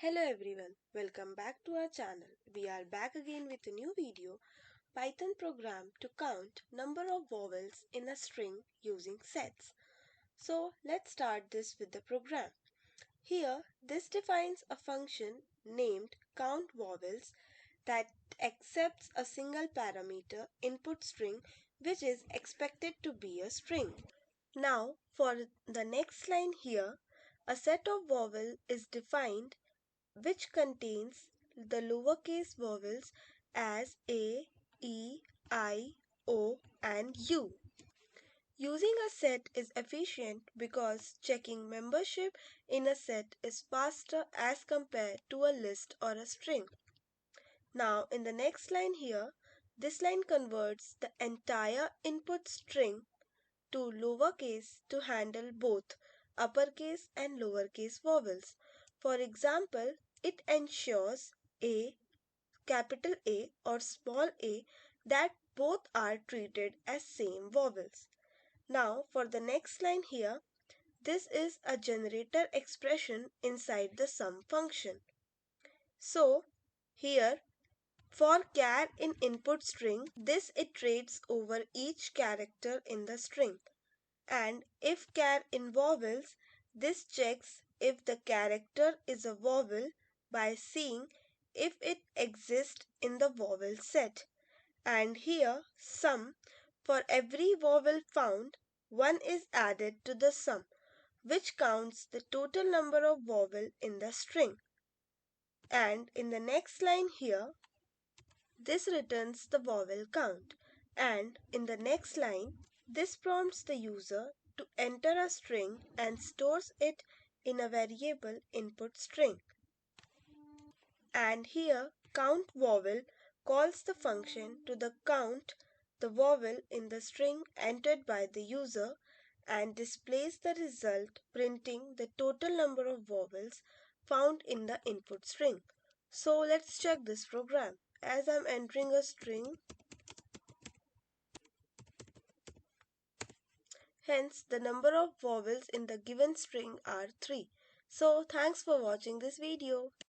Hello everyone, welcome back to our channel. We are back again with a new video, Python program to count number of vowels in a string using sets. So let's start this with the program. Here, this defines a function named count vowels that accepts a single parameter input string which is expected to be a string. Now, for the next line here, a set of vowel is defined which contains the lowercase vowels as A, E, I, O, and U. Using a set is efficient because checking membership in a set is faster as compared to a list or a string. Now, in the next line here, this line converts the entire input string to lowercase to handle both uppercase and lowercase vowels. For example, it ensures capital A or small a that both are treated as same vowels. Now for the next line here, this is a generator expression inside the sum function. So here for char in input string, this iterates over each character in the string. And if char in vowels, this checks if the character is a vowel by seeing if it exists in the vowel set. And here sum, for every vowel found, one is added to the sum, which counts the total number of vowel in the string. And in the next line here, this returns the vowel count, and in the next line, this prompts the user to enter a string and stores it in a variable input string. And here, count vowel calls the function to count the vowel in the string entered by the user and displays the result printing the total number of vowels found in the input string. So let's check this program. As I'm entering a string, hence the number of vowels in the given string are 3. So thanks for watching this video.